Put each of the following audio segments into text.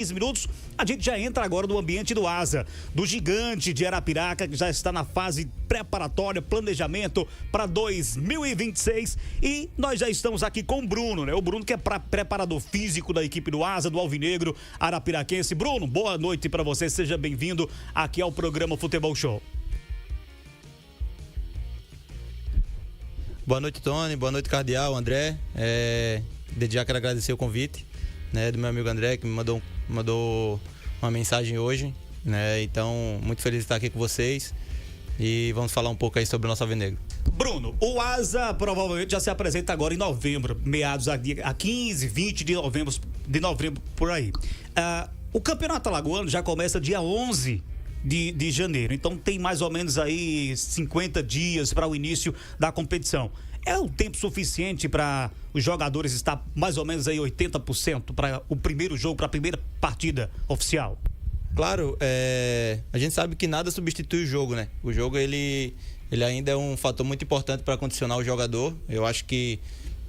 15 minutos, a gente já entra agora no ambiente do Asa, do gigante de Arapiraca, que já está na fase preparatória, planejamento para 2026, e nós já estamos aqui com o Bruno, né? O Bruno que é preparador físico da equipe do Asa, do Alvinegro Arapiraquense. Bruno, boa noite para você, seja bem-vindo aqui ao programa Futebol Show. Boa noite, Tony, boa noite, Cardeal, André. Desde já quero agradecer o convite, né, do meu amigo André, que me mandou uma mensagem hoje, né? Então, muito feliz de estar aqui com vocês e vamos falar um pouco aí sobre o nosso Alvinegro. Bruno, o Asa provavelmente já se apresenta agora em novembro, meados a 15, 20 de novembro por aí. O Campeonato Alagoano já começa dia 11 de janeiro, então tem mais ou menos aí 50 dias para o início da competição. É o tempo suficiente para os jogadores estar mais ou menos aí 80% para o primeiro jogo, para a primeira partida oficial? Claro, a gente sabe que nada substitui o jogo, né? O jogo ele ainda é um fator muito importante para condicionar o jogador. Eu acho que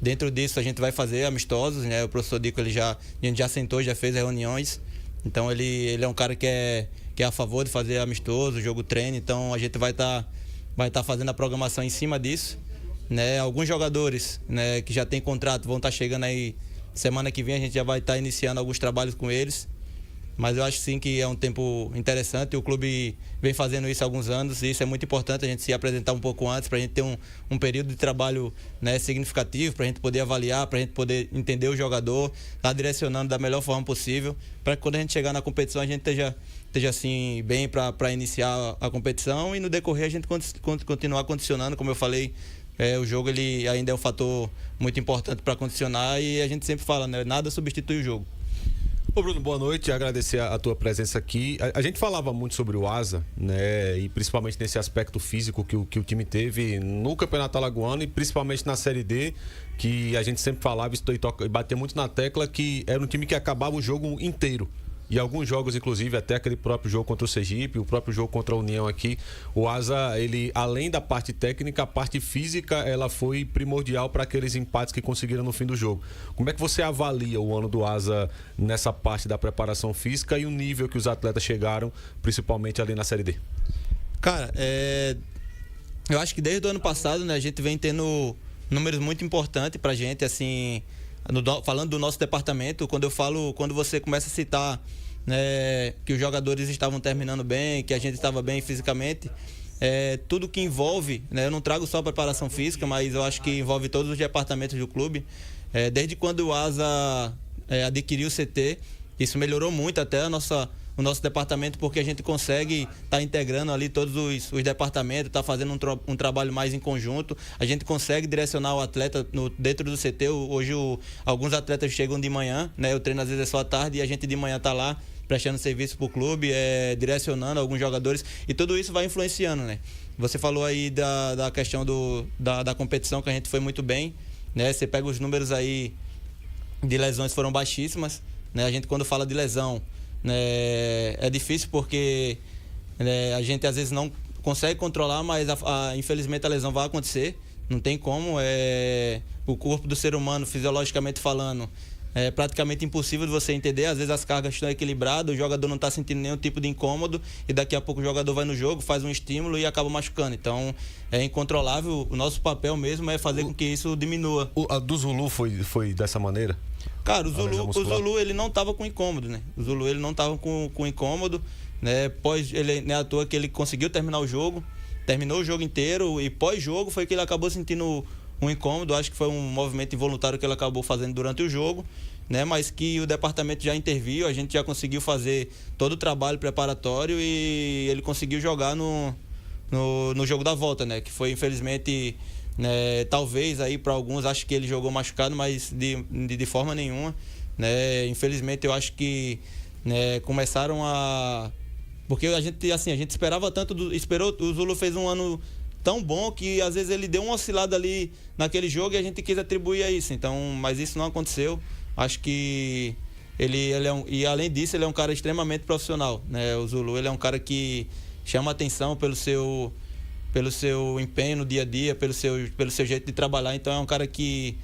dentro disso a gente vai fazer amistosos, né? O professor Dico, a gente já sentou, já fez reuniões. Então ele é um cara que é a favor de fazer amistoso, jogo treino. Então a gente vai tá fazendo a programação em cima disso, né? Alguns jogadores, né, que já tem contrato vão estar chegando aí semana que vem, a gente já vai estar iniciando alguns trabalhos com eles. Mas eu acho sim que é um tempo interessante. O clube vem fazendo isso há alguns anos e isso é muito importante, a gente se apresentar um pouco antes, para a gente ter um período de trabalho, né, significativo, para a gente poder avaliar, para a gente poder entender o jogador, estar direcionando da melhor forma possível, para que quando a gente chegar na competição a gente esteja assim bem para iniciar a competição e no decorrer a gente continuar condicionando, como eu falei. O jogo ele ainda é um fator muito importante para condicionar e a gente sempre fala, né, nada substitui o jogo. Ô Bruno, boa noite, agradecer a tua presença aqui. A gente falava muito sobre o Asa, né, e principalmente nesse aspecto físico que o time teve no Campeonato Alagoano e principalmente na Série D, que a gente sempre falava e batia muito na tecla que era um time que acabava o jogo inteiro. E alguns jogos, inclusive, até aquele próprio jogo contra o Sergipe, o próprio jogo contra a União aqui, o Asa, ele, além da parte técnica, a parte física, ela foi primordial para aqueles empates que conseguiram no fim do jogo. Como é que você avalia o ano do Asa nessa parte da preparação física e o nível que os atletas chegaram, principalmente ali na Série D? Cara, eu acho que desde o ano passado, né, a gente vem tendo números muito importantes pra gente, assim, falando do nosso departamento, quando você começa a citar, né, que os jogadores estavam terminando bem, que a gente estava bem fisicamente, tudo que envolve, né, eu não trago só a preparação física, mas eu acho que envolve todos os departamentos do clube. Desde quando o Asa adquiriu o CT, isso melhorou muito até o nosso departamento, porque a gente consegue estar integrando ali todos os departamentos, estar fazendo um trabalho mais em conjunto. A gente consegue direcionar o atleta dentro do CT. Hoje alguns atletas chegam de manhã, né? Eu treino às vezes é só à tarde e a gente de manhã está lá prestando serviço para o clube, direcionando alguns jogadores e tudo isso vai influenciando, né? Você falou aí da questão da competição, que a gente foi muito bem, né? Você pega os números aí de lesões, foram baixíssimas, né? A gente, quando fala de lesão, é difícil porque, né, a gente às vezes não consegue controlar, mas infelizmente a lesão vai acontecer, não tem como. O corpo do ser humano, fisiologicamente falando, é praticamente impossível de você entender. Às vezes as cargas estão equilibradas, o jogador não está sentindo nenhum tipo de incômodo e daqui a pouco o jogador vai no jogo, faz um estímulo e acaba machucando. Então é incontrolável. O nosso papel mesmo é fazer com que isso diminua. A do Zulu foi dessa maneira? Cara, o Zulu ele não estava com incômodo, né? O Zulu ele não estava com incômodo, né? Ele, não é à toa que ele conseguiu terminar o jogo, terminou o jogo inteiro e pós-jogo foi que ele acabou sentindo um incômodo. Acho que foi um movimento involuntário que ele acabou fazendo durante o jogo, né? Mas que o departamento já interviu, a gente já conseguiu fazer todo o trabalho preparatório e ele conseguiu jogar no jogo da volta, né? Que foi, infelizmente, né, talvez aí para alguns acho que ele jogou machucado, mas de forma nenhuma, né? Infelizmente eu acho que, né, começaram porque a gente esperava tanto, o Zulu fez um ano tão bom que às vezes ele deu uma oscilada ali naquele jogo e a gente quis atribuir a isso, então, mas isso não aconteceu. Acho que ele e além disso ele é um cara extremamente profissional, né? O Zulu, ele é um cara que chama atenção pelo seu empenho no dia a dia, pelo seu jeito de trabalhar. Então é um cara que,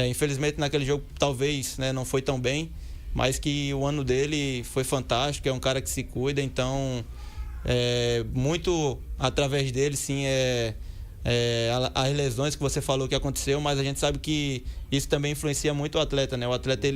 infelizmente naquele jogo talvez, né, não foi tão bem, mas que o ano dele foi fantástico, é um cara que se cuida, então muito através dele, sim, as lesões que você falou que aconteceu, mas a gente sabe que isso também influencia muito o atleta, né? O atleta,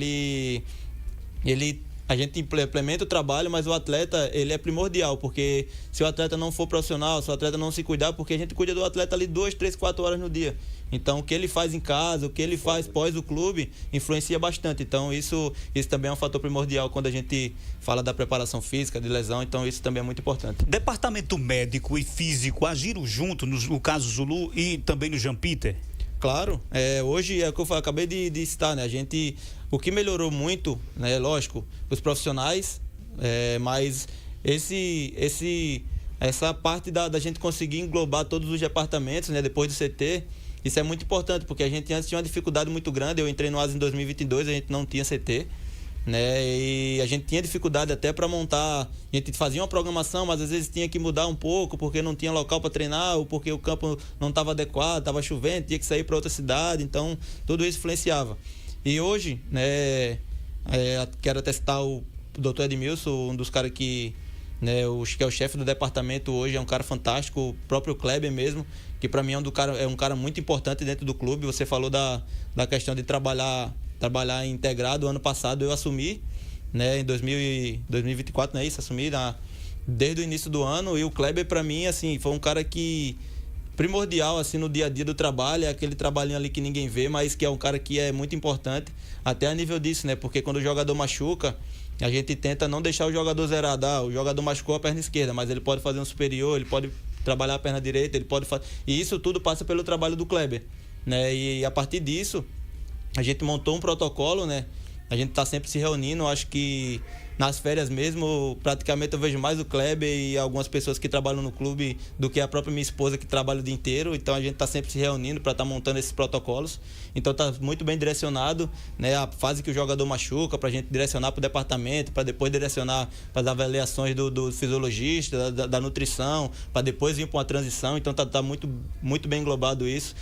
a gente implementa o trabalho, mas o atleta, ele é primordial, porque se o atleta não for profissional, se o atleta não se cuidar, porque a gente cuida do atleta ali 2, 3, 4 horas no dia. Então, o que ele faz em casa, o que ele faz pós o clube, influencia bastante. Então, isso também é um fator primordial quando a gente fala da preparação física, de lesão. Então, isso também é muito importante. Departamento médico e físico agiram junto, no caso Zulu e também no Jean Peter? Claro, hoje é o que eu acabei de citar, né? O que melhorou muito, né? Lógico, os profissionais, mas essa parte da gente conseguir englobar todos os departamentos, né? Depois do CT, isso é muito importante, porque a gente antes tinha uma dificuldade muito grande. Eu entrei no ASA em 2022, a gente não tinha CT, né? E a gente tinha dificuldade até para montar. A gente fazia uma programação, mas às vezes tinha que mudar um pouco porque não tinha local para treinar ou porque o campo não estava adequado, estava chovendo, tinha que sair para outra cidade. Então tudo isso influenciava. E hoje, né, quero até citar o Dr. Edmilson, um dos caras que, né, que é o chefe do departamento hoje, é um cara fantástico. O próprio Kleber mesmo, que para mim é um cara muito importante dentro do clube. Você falou da questão de trabalhar integrado. Ano passado eu assumi, né, em 2024, não é isso? Assumi desde o início do ano. E o Kleber, para mim, assim, foi um cara que primordial, assim, no dia a dia do trabalho. É aquele trabalhinho ali que ninguém vê, mas que é um cara que é muito importante, até a nível disso, né? Porque quando o jogador machuca, a gente tenta não deixar o jogador zerado. O jogador machucou a perna esquerda, mas ele pode fazer um superior, ele pode trabalhar a perna direita, ele pode fazer. E isso tudo passa pelo trabalho do Kleber, né? E a partir disso, a gente montou um protocolo, né? A gente está sempre se reunindo. Acho que nas férias mesmo, praticamente eu vejo mais o Kleber e algumas pessoas que trabalham no clube do que a própria minha esposa, que trabalha o dia inteiro. Então a gente está sempre se reunindo para estar montando esses protocolos. Então está muito bem direcionado, né? A fase que o jogador machuca, para a gente direcionar para o departamento, para depois direcionar para as avaliações do fisiologista, da nutrição, para depois vir para uma transição. Então está muito, muito bem englobado isso.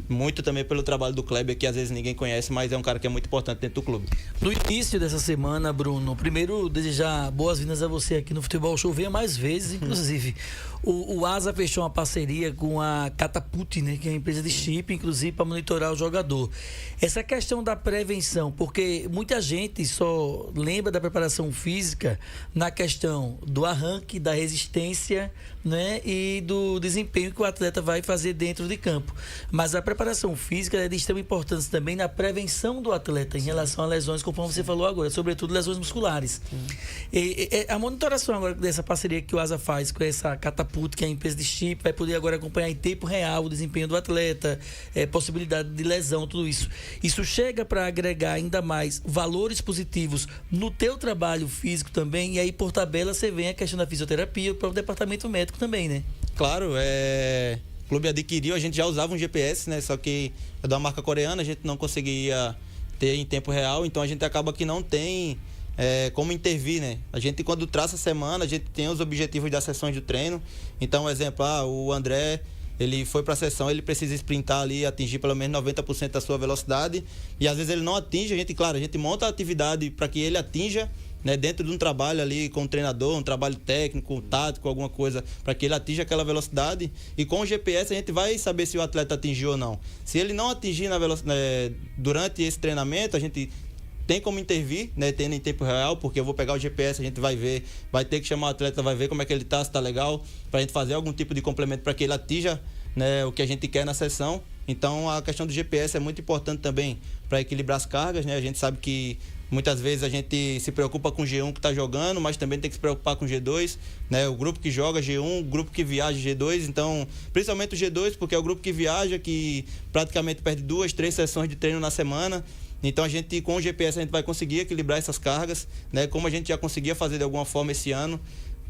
Muito também pelo trabalho do Kleber, que às vezes ninguém conhece, mas é um cara que é muito importante dentro do clube. No início dessa semana, Bruno, primeiro desejar boas-vindas a você aqui no Futebol Show. Venha mais vezes, inclusive. O ASA fechou uma parceria com a Catapult, né, que é uma empresa de chip, inclusive para monitorar o jogador. Essa questão da prevenção, porque muita gente só lembra da preparação física na questão do arranque, da resistência, né, e do desempenho que o atleta vai fazer dentro de campo. Mas a preparação física é de extrema importância também na prevenção do atleta em relação a lesões, conforme você falou agora, sobretudo lesões musculares. E a monitoração agora dessa parceria que o ASA faz com essa Catapult, que é a empresa de chip, vai poder agora acompanhar em tempo real o desempenho do atleta, possibilidade de lesão, tudo isso. Isso chega para agregar ainda mais valores positivos no teu trabalho físico também, e aí por tabela você vem a questão da fisioterapia para o departamento médico também, né? Claro, o clube adquiriu, a gente já usava um GPS, né? Só que é da marca coreana, a gente não conseguia ter em tempo real, então a gente acaba que não tem como intervir, né? A gente, quando traça a semana, a gente tem os objetivos das sessões de treino. Então, exemplo, o André, ele foi para a sessão, ele precisa sprintar ali, atingir pelo menos 90% da sua velocidade, e às vezes ele não atinge. A gente monta a atividade para que ele atinja, né, dentro de um trabalho ali com o treinador, um trabalho técnico, tático, alguma coisa, para que ele atinja aquela velocidade. E com o GPS a gente vai saber se o atleta atingiu ou não. Se ele não atingir durante esse treinamento, a gente tem como intervir, né, tendo em tempo real, porque eu vou pegar o GPS, a gente vai ver, vai ter que chamar o atleta, vai ver como é que ele tá, se tá legal, pra gente fazer algum tipo de complemento para que ele atinja, né, o que a gente quer na sessão. Então a questão do GPS é muito importante também para equilibrar as cargas, né? A gente sabe que muitas vezes a gente se preocupa com o G1 que está jogando, mas também tem que se preocupar com o G2, né? O grupo que joga G1, o grupo que viaja G2, então, principalmente o G2, porque é o grupo que viaja, que praticamente perde 2, 3 sessões de treino na semana. Então a gente, com o GPS, a gente vai conseguir equilibrar essas cargas, né? Como a gente já conseguia fazer de alguma forma esse ano,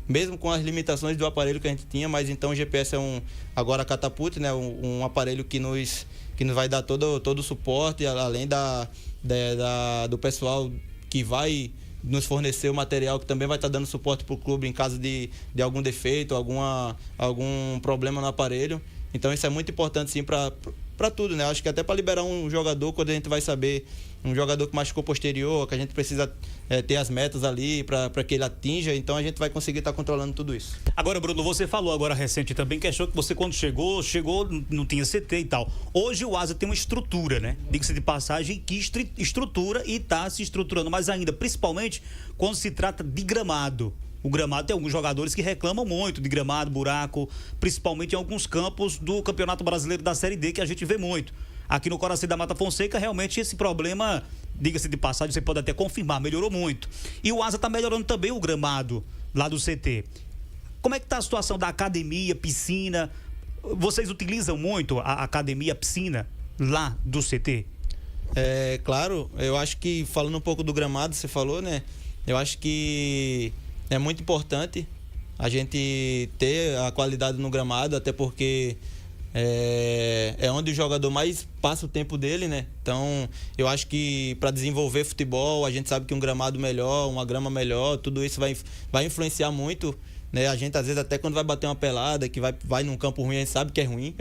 mesmo com as limitações do aparelho que a gente tinha, mas então o GPS é agora a Catapult, né? Um aparelho que nos vai dar todo o suporte, além do pessoal que vai nos fornecer o material, que também vai estar dando suporte para o clube em caso de algum defeito, algum problema no aparelho. Então isso é muito importante sim para para tudo, né? Acho que até para liberar um jogador, quando a gente vai saber um jogador que machucou posterior, que a gente precisa ter as metas ali para que ele atinja, então a gente vai conseguir estar controlando tudo isso. Agora, Bruno, você falou agora recente também que achou que você quando chegou, não tinha CT e tal. Hoje o Asa tem uma estrutura, né? Diga-se de passagem, que estrutura e está se estruturando mais ainda, principalmente quando se trata de gramado. O gramado tem alguns jogadores que reclamam muito de gramado, buraco, principalmente em alguns campos do Campeonato Brasileiro da Série D, que a gente vê muito. Aqui no Coraci da Mata Fonseca, realmente esse problema, diga-se de passagem, você pode até confirmar, melhorou muito. E o Asa está melhorando também o gramado lá do CT. Como é que está a situação da academia, piscina? Vocês utilizam muito a academia, a piscina lá do CT? Claro, eu acho que, falando um pouco do gramado, você falou, né? Eu acho que é muito importante a gente ter a qualidade no gramado, até porque é onde o jogador mais passa o tempo dele, né? Então, eu acho que para desenvolver futebol, a gente sabe que um gramado melhor, uma grama melhor, tudo isso vai influenciar muito, né? A gente, às vezes, até quando vai bater uma pelada, que vai num campo ruim, a gente sabe que é ruim.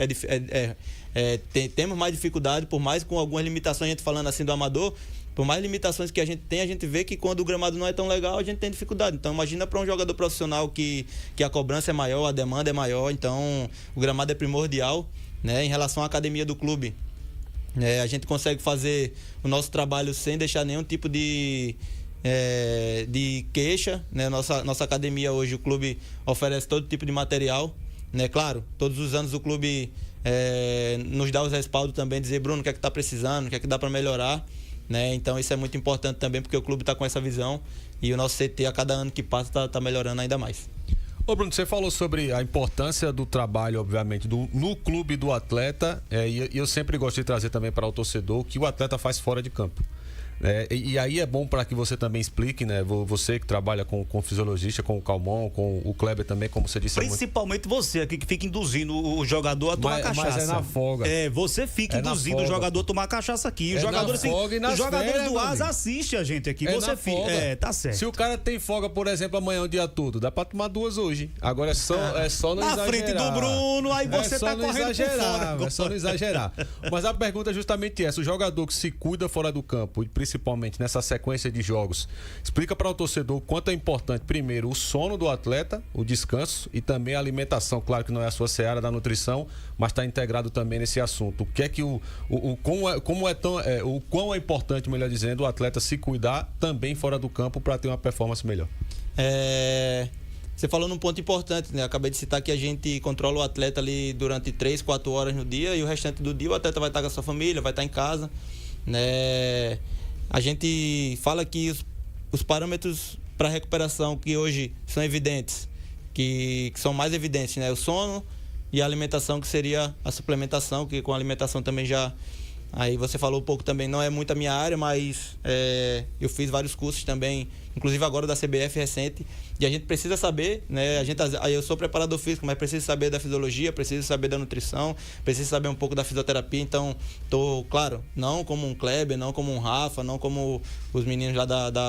Temos mais dificuldade, por mais com algumas limitações, a gente falando assim do amador, por mais limitações que a gente tem, a gente vê que quando o gramado não é tão legal, a gente tem dificuldade. Então, imagina para um jogador profissional que a cobrança é maior, a demanda é maior, então o gramado é primordial, né? Em relação à academia do clube, a gente consegue fazer o nosso trabalho sem deixar nenhum tipo de queixa, né? Nossa academia hoje, o clube oferece todo tipo de material, né? Claro, todos os anos o clube nos dá os respaldos também, dizer, Bruno, o que é que está precisando, o que é que dá para melhorar, né? Então isso é muito importante também, porque o clube está com essa visão e o nosso CT a cada ano que passa está melhorando ainda mais. Ô Bruno, você falou sobre a importância do trabalho, obviamente, no clube do atleta, e eu sempre gosto de trazer também para o torcedor o que o atleta faz fora de campo. E aí é bom para que você também explique, né? Você que trabalha com fisiologista, com o Calmon, com o Kleber também, como você disse. Principalmente você aqui que fica induzindo o jogador a tomar cachaça. Mas é na folga. Você fica induzindo o jogador a tomar cachaça aqui. Os jogadores do Asa assistem a gente aqui. Você fica. Tá certo. Se o cara tem folga, por exemplo, amanhã o dia todo, dá para tomar 2 hoje. Agora é só não exagerar. Na frente do Bruno, aí você tá correndo por fora. É só não exagerar. Mas a pergunta é justamente essa: o jogador que se cuida fora do campo, e principalmente nessa sequência de jogos, explica para o torcedor o quanto é importante, primeiro, o sono do atleta, o descanso e também a alimentação. Claro que não é a sua seara da nutrição, mas está integrado também nesse assunto. O que é que o quão é importante, melhor dizendo, o atleta se cuidar também fora do campo para ter uma performance melhor. Você falou num ponto importante, né? Acabei de citar que a gente controla o atleta ali durante 3, 4 horas no dia, e o restante do dia o atleta vai estar com a sua família, vai estar em casa, né? A gente fala que os parâmetros para recuperação que hoje são evidentes, que são mais evidentes, né? O sono e a alimentação, que seria a suplementação, que com a alimentação também já... Aí você falou um pouco também, não é muito a minha área, mas eu fiz vários cursos também, inclusive agora da CBF recente, e a gente precisa saber, né? Eu sou preparador físico, mas preciso saber da fisiologia, preciso saber da nutrição, preciso saber um pouco da fisioterapia, então claro, não como um Kleber, não como um Rafa, não como os meninos lá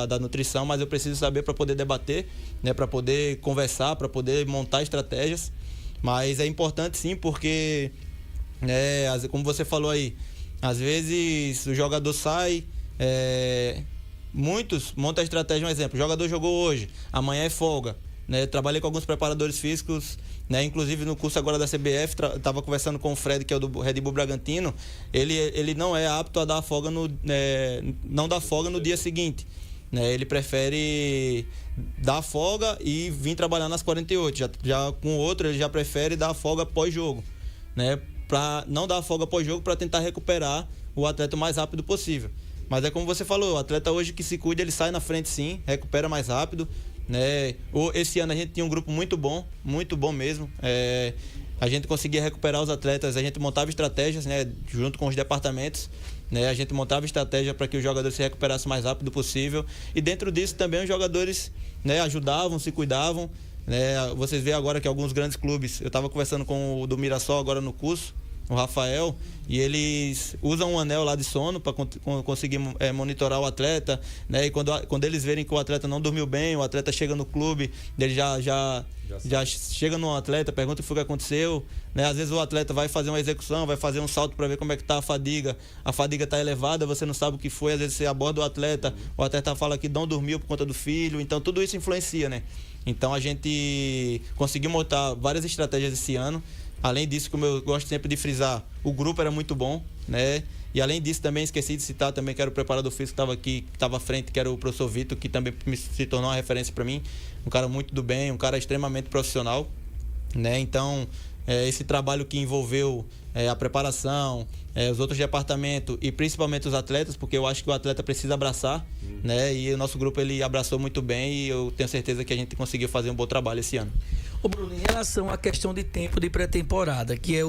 da nutrição, mas eu preciso saber para poder debater, né? Para poder conversar, para poder montar estratégias, mas é importante sim, porque, como você falou aí, às vezes o jogador sai, muitos montam a estratégia, um exemplo, o jogador jogou hoje, amanhã é folga, né? Trabalhei com alguns preparadores físicos, né? Inclusive no curso agora da CBF, estava conversando com o Fred, que é o do Red Bull Bragantino, ele não é apto a dar folga não dá folga no dia seguinte, né? Ele prefere dar folga e vir trabalhar nas 48, já com o outro ele já prefere dar folga pós-jogo, né? Para não dar folga pós-jogo, para tentar recuperar o atleta o mais rápido possível. Mas é como você falou, o atleta hoje que se cuida, ele sai na frente sim, recupera mais rápido, né? Esse ano a gente tinha um grupo muito bom mesmo. A gente conseguia recuperar os atletas, a gente montava estratégias, né? Junto com os departamentos, né? A gente montava estratégia para que os jogadores se recuperassem o mais rápido possível. E dentro disso também os jogadores, né, ajudavam, se cuidavam. Vocês veem agora que alguns grandes clubes, eu estava conversando com o do Mirassol agora no curso, o Rafael, e eles usam um anel lá de sono para conseguir monitorar o atleta, né? E quando eles verem que o atleta não dormiu bem, o atleta chega no clube, ele já chega no atleta, pergunta o que foi que aconteceu, né? Às vezes o atleta vai fazer uma execução, vai fazer um salto para ver como é que tá a fadiga está elevada, você não sabe o que foi, às vezes você aborda o atleta fala que não dormiu por conta do filho, então tudo isso influencia, né? Então a gente conseguiu montar várias estratégias esse ano. Além disso, como eu gosto sempre de frisar, o grupo era muito bom, né? E além disso, também esqueci de citar também que era o preparador físico que estava aqui, que estava à frente, que era o professor Vitor, que também se tornou uma referência para mim. Um cara muito do bem, um cara extremamente profissional, né? Então, esse trabalho que envolveu a preparação, os outros departamentos e principalmente os atletas, porque eu acho que o atleta precisa abraçar, né? E o nosso grupo ele abraçou muito bem e eu tenho certeza que a gente conseguiu fazer um bom trabalho esse ano. Ô Bruno, em relação à questão de tempo de pré-temporada, que é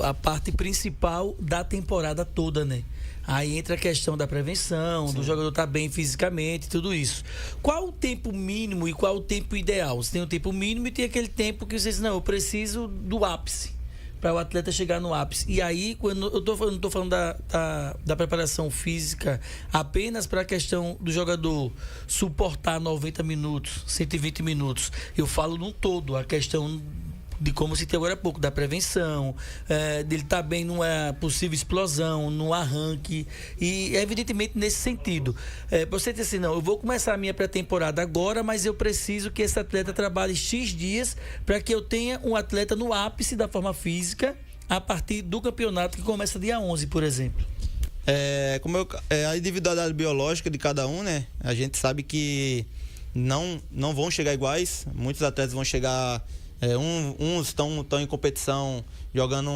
a parte principal da temporada toda, né? Aí entra a questão da prevenção, do jogador estar bem fisicamente, tudo isso. Qual o tempo mínimo e qual o tempo ideal? Você tem o tempo mínimo e tem aquele tempo que você diz, não, eu preciso do ápice, para o atleta chegar no ápice. E aí, quando eu não estou falando da preparação física apenas para a questão do jogador suportar 90 minutos, 120 minutos. Eu falo num todo, a questão de como citei agora há pouco, da prevenção, dele estar bem numa possível explosão, no arranque, e evidentemente nesse sentido. Você diz assim, não, eu vou começar a minha pré-temporada agora, mas eu preciso que esse atleta trabalhe X dias para que eu tenha um atleta no ápice da forma física a partir do campeonato que começa dia 11, por exemplo. A individualidade biológica de cada um, né? A gente sabe que não vão chegar iguais, muitos atletas vão chegar... uns estão em competição jogando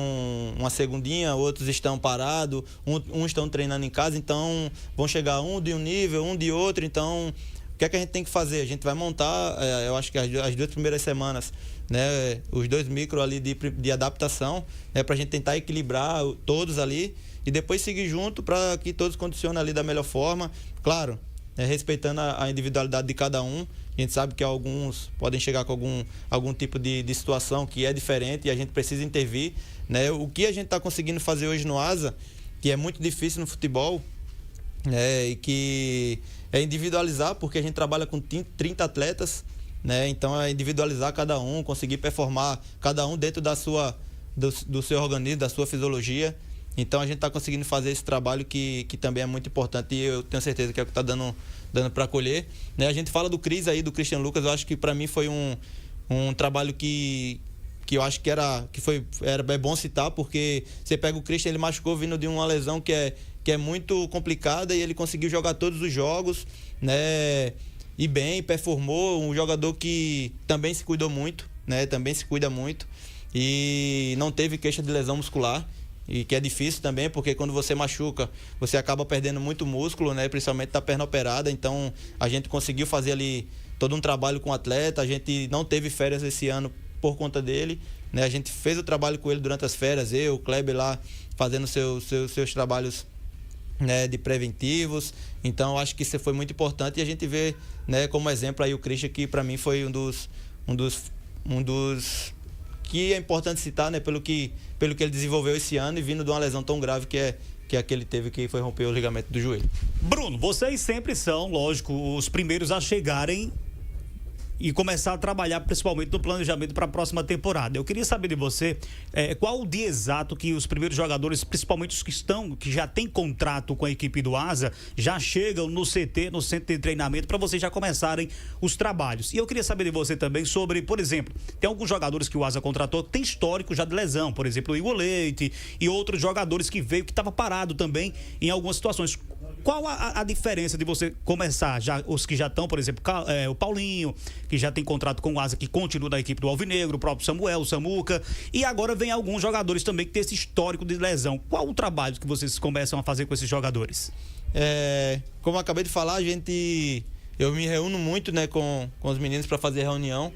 uma segundinha, outros estão parados, uns estão treinando em casa, então vão chegar um de um nível, um de outro. Então, o que é que a gente tem que fazer? A gente vai montar, eu acho que as 2 primeiras semanas, né, os 2 micros ali de adaptação, para a gente tentar equilibrar todos ali e depois seguir junto para que todos condicionem ali da melhor forma. Claro, respeitando a individualidade de cada um. A gente sabe que alguns podem chegar com algum tipo de situação que é diferente e a gente precisa intervir, né? O que a gente está conseguindo fazer hoje no ASA, que é muito difícil no futebol, e que é individualizar, porque a gente trabalha com 30 atletas, né? Então é individualizar cada um, conseguir performar cada um dentro do seu organismo, da sua fisiologia. Então a gente está conseguindo fazer esse trabalho que também é muito importante e eu tenho certeza que é o que está dando para colher, né? A gente fala do Cris aí, do Christian Lucas, eu acho que para mim foi um trabalho que eu acho que era bom citar, porque você pega o Christian, ele machucou vindo de uma lesão que é muito complicada e ele conseguiu jogar todos os jogos, né? E bem, performou, um jogador que também se cuidou muito, né? Também se cuida muito e não teve queixa de lesão muscular. E que é difícil também, porque quando você machuca, você acaba perdendo muito músculo, né? Principalmente da perna operada. Então, a gente conseguiu fazer ali todo um trabalho com o atleta. A gente não teve férias esse ano por conta dele, né? A gente fez o trabalho com ele durante as férias. O Kleber lá fazendo seus trabalhos, né, de preventivos. Então, acho que isso foi muito importante. E a gente vê, né, como exemplo aí o Christian, que para mim foi um dos que é importante citar, né, pelo que ele desenvolveu esse ano e vindo de uma lesão tão grave que é a que ele teve, que foi romper o ligamento do joelho. Bruno, vocês sempre são, lógico, os primeiros a chegarem e começar a trabalhar principalmente no planejamento para a próxima temporada. Eu queria saber de você qual o dia exato que os primeiros jogadores, principalmente os que já têm contrato com a equipe do ASA, já chegam no CT, no centro de treinamento, para vocês já começarem os trabalhos. E eu queria saber de você também sobre, por exemplo, tem alguns jogadores que o ASA contratou que tem histórico já de lesão, por exemplo, o Igor Leite e outros jogadores que veio, que estava parado também em algumas situações. Qual a diferença de você começar, já os que já estão, por exemplo, o Paulinho, que já tem contrato com o ASA, que continua na equipe do Alvinegro, o próprio Samuel, o Samuca, e agora vem alguns jogadores também que tem esse histórico de lesão. Qual o trabalho que vocês começam a fazer com esses jogadores? Como eu acabei de falar, eu me reúno muito, né, com os meninos para fazer reunião,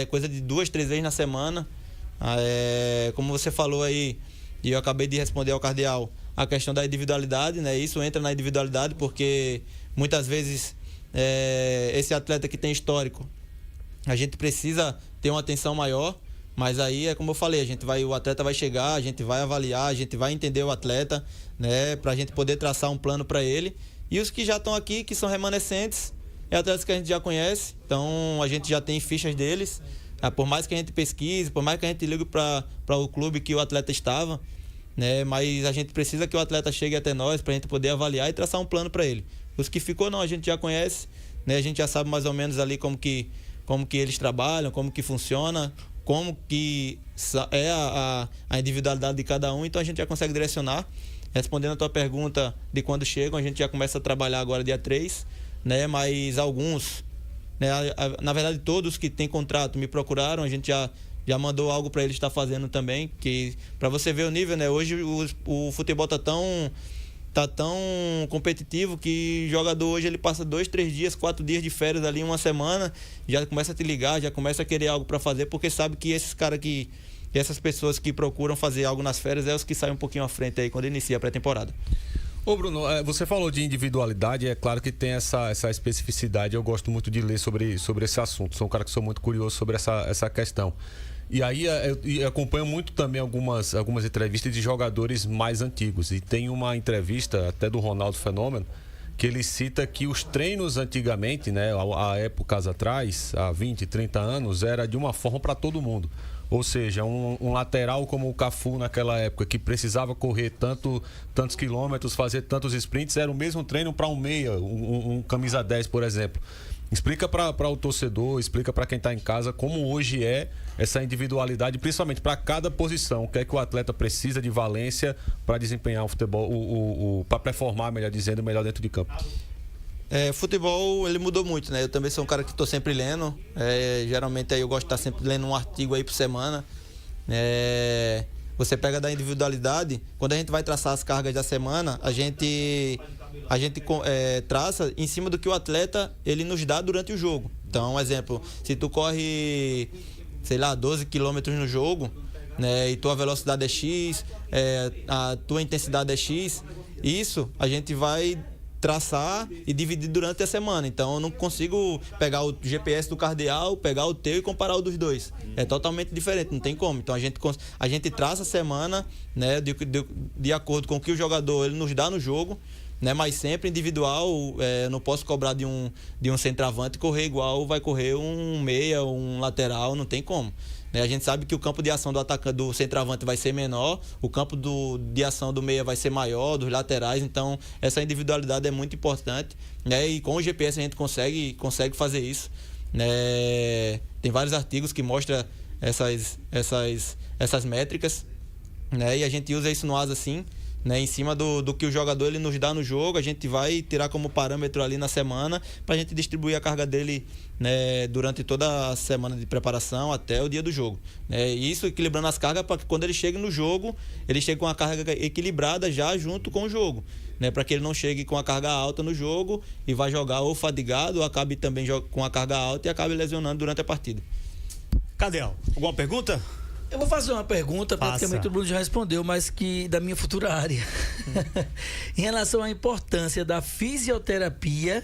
coisa de 2, 3 vezes na semana. Como você falou aí, e eu acabei de responder ao Cardeal, a questão da individualidade, né? Isso entra na individualidade porque muitas vezes esse atleta que tem histórico, a gente precisa ter uma atenção maior, Mas aí é como eu falei, o atleta vai chegar, a gente vai avaliar, a gente vai entender o atleta, né, pra gente poder traçar um plano para ele. E os que já estão aqui, que são remanescentes, é atletas que a gente já conhece, então a gente já tem fichas deles. Por mais que a gente pesquise, por mais que a gente ligue para o clube que o atleta estava, né, mas a gente precisa que o atleta chegue até nós para a gente poder avaliar e traçar um plano para ele. Os que ficou não, a gente já conhece, né, a gente já sabe mais ou menos ali como que eles trabalham, como que funciona, como que é a individualidade de cada um, então a gente já consegue direcionar. Respondendo a tua pergunta de quando chegam, a gente já começa a trabalhar agora dia 3, né, mas alguns, né, na verdade todos que têm contrato me procuraram, a gente já mandou algo para eles estar fazendo também, que para você ver o nível, né, hoje o futebol tá tão competitivo que o jogador hoje ele passa 2, 3 dias, 4 dias de férias ali, uma semana, já começa a te ligar, já começa a querer algo para fazer, porque sabe que esses caras que essas pessoas que procuram fazer algo nas férias é os que saem um pouquinho à frente aí quando inicia a pré-temporada. Ô Bruno, você falou de individualidade, é claro que tem essa especificidade, eu gosto muito de ler sobre esse assunto, sou um cara que sou muito curioso sobre essa questão. E aí eu acompanho muito também algumas entrevistas de jogadores mais antigos, e tem uma entrevista até do Ronaldo Fenômeno, que ele cita que os treinos antigamente, né, há épocas atrás, há 20, 30 anos, era de uma forma para todo mundo. Ou seja, um lateral como o Cafu naquela época, que precisava correr tantos quilômetros, fazer tantos sprints, era o mesmo treino para um meia, um camisa 10, por exemplo. Explica para o torcedor, explica para quem está em casa como hoje é essa individualidade, principalmente para cada posição. O que é que o atleta precisa de valência para desempenhar o futebol, para performar, melhor dizendo, melhor dentro de campo. Futebol, ele mudou muito, né? Eu também sou um cara que estou sempre lendo. Geralmente aí eu gosto de estar sempre lendo um artigo aí por semana. Você pega da individualidade, quando a gente vai traçar as cargas da semana, a gente traça em cima do que o atleta ele nos dá durante o jogo. Então, um exemplo, se tu corre, sei lá, 12 quilômetros no jogo, né, e tua velocidade é X, a tua intensidade é X, isso a gente vai traçar e dividir durante a semana. Então eu não consigo pegar o GPS do cardeal, pegar o teu e comparar o dos dois. É totalmente diferente, não tem como. Então a gente traça a semana, né, de acordo com o que o jogador ele nos dá no jogo, né, mas sempre individual. Não posso cobrar de um centroavante correr igual vai correr um meia, um lateral, não tem como. A gente sabe que o campo de ação do centroavante vai ser menor, o campo de ação do meia vai ser maior, dos laterais, então essa individualidade é muito importante, né? E com o GPS a gente consegue fazer isso, né? Tem vários artigos que mostram essas métricas, né? E a gente usa isso no ASA sim, né? Em cima do que o jogador ele nos dá no jogo, a gente vai tirar como parâmetro ali na semana para a gente distribuir a carga dele, né, durante toda a semana de preparação até o dia do jogo, né? Isso equilibrando as cargas para que quando ele chegue no jogo, ele chegue com a carga equilibrada já junto com o jogo, né? Para que ele não chegue com a carga alta no jogo e vá jogar ou fadigado ou acabe também com a carga alta e acabe lesionando durante a partida. Cadel, alguma pergunta? Eu vou fazer uma pergunta, praticamente o Bruno já respondeu, mas que da minha futura área. Em relação à importância da fisioterapia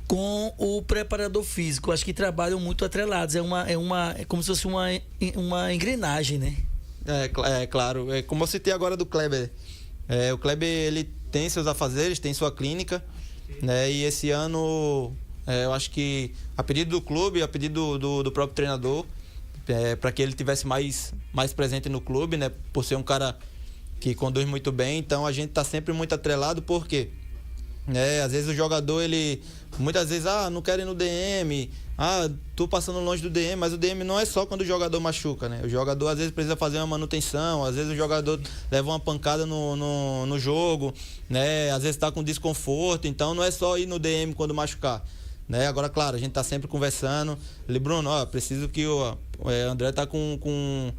com o preparador físico. Acho que trabalham muito atrelados. É como se fosse uma engrenagem, né? Claro. Como eu citei agora do Kleber. O Kleber, ele tem seus afazeres, tem sua clínica, né? E esse ano, eu acho que a pedido do clube, a pedido do próprio treinador, para que ele tivesse mais presente no clube, né? Por ser um cara que conduz muito bem. Então a gente está sempre muito atrelado, porque às vezes o jogador, muitas vezes, não quero ir no DM, tô passando longe do DM, mas o DM não é só quando o jogador machuca, né? O jogador às vezes precisa fazer uma manutenção, às vezes o jogador leva uma pancada no jogo, né? Às vezes está com desconforto, então não é só ir no DM quando machucar, né? Agora, claro, a gente tá sempre conversando. Bruno, preciso que o André tá com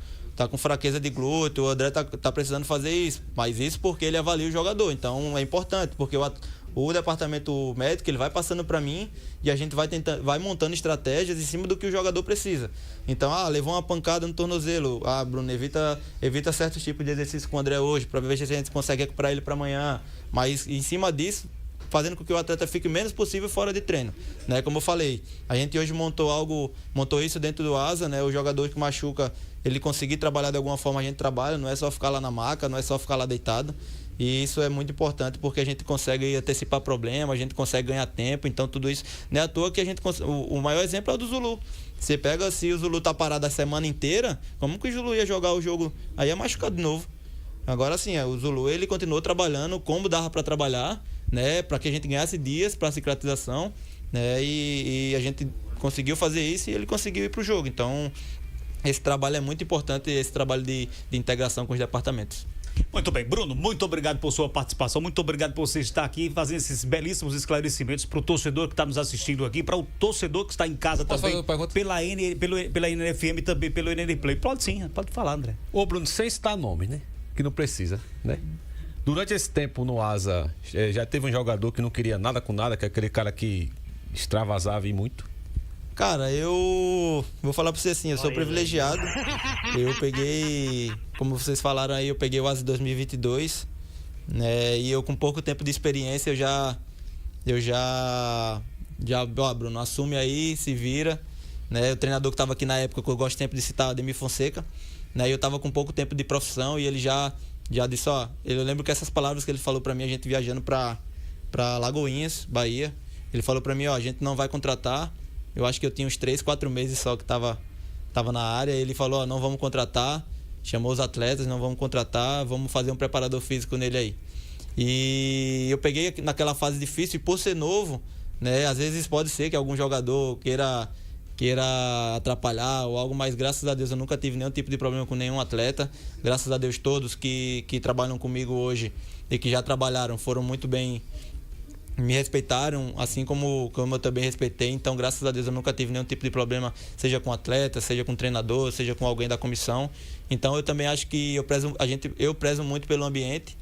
fraqueza de glúteo, o André tá precisando fazer isso, mas isso porque ele avalia o jogador, então é importante, porque o departamento médico ele vai passando para mim e a gente vai montando estratégias em cima do que o jogador precisa. Então, levou uma pancada no tornozelo, Bruno, evita certos tipos de exercício com o André hoje, para ver se a gente consegue recuperar ele para amanhã, mas em cima disso fazendo com que o atleta fique o menos possível fora de treino, né? Como eu falei, a gente hoje montou isso dentro do ASA, né? O jogador que machuca, ele conseguir trabalhar de alguma forma, a gente trabalha, não é só ficar lá na maca, não é só ficar lá deitado. E isso é muito importante porque a gente consegue antecipar problemas, a gente consegue ganhar tempo, então tudo isso não é à toa que a gente o maior exemplo é o do Zulu. Você pega, se o Zulu tá parado a semana inteira, como que o Zulu ia jogar o jogo? Aí é machucado de novo. Agora sim, o Zulu ele continuou trabalhando como dava para trabalhar, né, para que a gente ganhasse dias para cicatrização, né, e a gente conseguiu fazer isso e ele conseguiu ir pro jogo. Então, esse trabalho é muito importante, esse trabalho de integração com os departamentos. Muito bem, Bruno, muito obrigado por sua participação, muito obrigado por você estar aqui fazendo esses belíssimos esclarecimentos para o torcedor que está nos assistindo aqui, para o torcedor que está em casa também, pela NFM, também pelo NN Play. Pode sim, pode falar, André. Ô, Bruno, sem citar nome, né? Que não precisa, né? Durante esse tempo no ASA, já teve um jogador que não queria nada com nada, que é aquele cara que extravasava e muito? Cara, eu vou falar pra você assim, eu sou privilegiado. Eu peguei, como vocês falaram aí, eu peguei o ASA 2022, né? E eu com pouco tempo de experiência, ó, Bruno, assume aí, se vira, né? O treinador que tava aqui na época, que eu gosto sempre de citar, Ademir Fonseca, né? E eu tava com pouco tempo de profissão e ele já disse, ó, eu lembro que essas palavras que ele falou pra mim, a gente viajando pra Lagoinhas, Bahia, ele falou pra mim, ó, a gente não vai contratar. Eu acho que eu tinha uns 3, 4 meses só que tava na área. Ele falou, ó, não vamos contratar. Chamou os atletas, não vamos contratar. Vamos fazer um preparador físico nele aí. E eu peguei naquela fase difícil. E por ser novo, né? Às vezes pode ser que algum jogador queira atrapalhar ou algo. Mas graças a Deus eu nunca tive nenhum tipo de problema com nenhum atleta. Graças a Deus todos que trabalham comigo hoje e que já trabalharam foram muito bem, me respeitaram, assim como eu também respeitei. Então, graças a Deus, eu nunca tive nenhum tipo de problema, seja com atleta, seja com treinador, seja com alguém da comissão. Então, eu também acho que eu prezo muito pelo ambiente,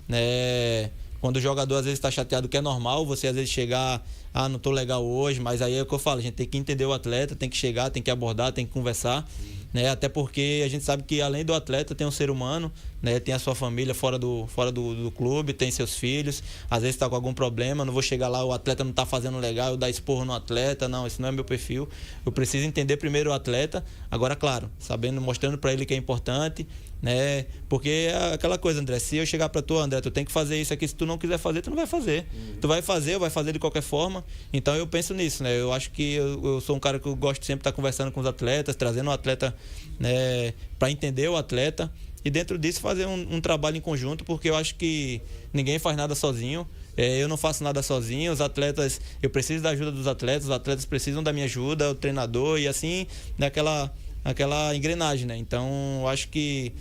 né? Quando o jogador às vezes está chateado, que é normal, você às vezes chegar, não tô legal hoje, mas aí é o que eu falo, a gente tem que entender o atleta, tem que chegar, tem que abordar, tem que conversar, né? Até porque a gente sabe que além do atleta tem um ser humano, né? Tem a sua família fora do clube, tem seus filhos, às vezes está com algum problema, não vou chegar lá, o atleta não está fazendo legal, eu dar esporro no atleta, não, esse não é meu perfil. Eu preciso entender primeiro o atleta, agora claro, sabendo, mostrando para ele que é importante, né? Porque é aquela coisa, André, se eu chegar para tu, André, tu tem que fazer isso aqui, se tu não quiser fazer, tu não vai fazer. Tu vai fazer, ou vai fazer de qualquer forma. Então eu penso nisso, né? Eu acho que eu sou um cara que eu gosto sempre de estar conversando com os atletas, trazendo o atleta, né, para entender o atleta e dentro disso fazer um trabalho em conjunto, porque eu acho que ninguém faz nada sozinho. Eu não faço nada sozinho, os atletas, eu preciso da ajuda dos atletas, os atletas precisam da minha ajuda, o treinador, e assim, naquela engrenagem, né? Então, eu acho que,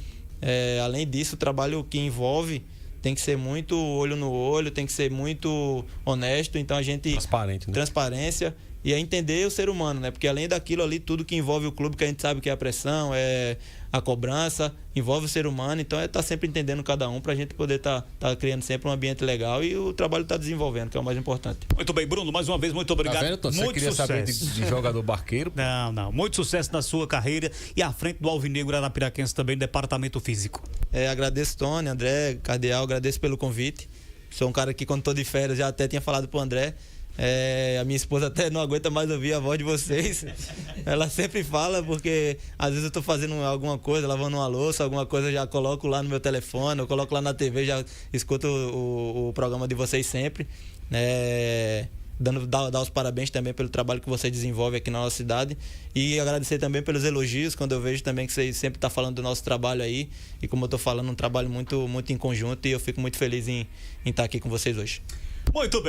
além disso, o trabalho que envolve tem que ser muito olho no olho, tem que ser muito honesto, então a gente... Transparente, né? Transparência. E é entender o ser humano, né? Porque além daquilo ali, tudo que envolve o clube, que a gente sabe que é a pressão, é a cobrança, envolve o ser humano. Então é estar sempre entendendo cada um pra gente poder tá criando sempre um ambiente legal e o trabalho tá desenvolvendo, que é o mais importante. Muito bem, Bruno, mais uma vez, muito obrigado. Tá vendo, Tom? Você muito queria sucesso. saber de jogador barqueiro? Não. Muito sucesso na sua carreira e à frente do Alvinegro Arapiraquense também, departamento físico. Agradeço, Tony, André, Cardeal, agradeço pelo convite. Sou um cara que, quando tô de férias, já até tinha falado pro André. A minha esposa até não aguenta mais ouvir a voz de vocês. Ela sempre fala, porque às vezes eu tô fazendo alguma coisa, lavando uma louça, alguma coisa, já coloco lá no meu telefone, eu coloco lá na TV, já escuto o programa de vocês sempre, dar os parabéns também pelo trabalho que vocês desenvolvem aqui na nossa cidade e agradecer também pelos elogios, quando eu vejo também que vocês sempre estão falando do nosso trabalho aí, e como eu tô falando, um trabalho muito, muito em conjunto, e eu fico muito feliz em estar aqui com vocês hoje. Muito bem.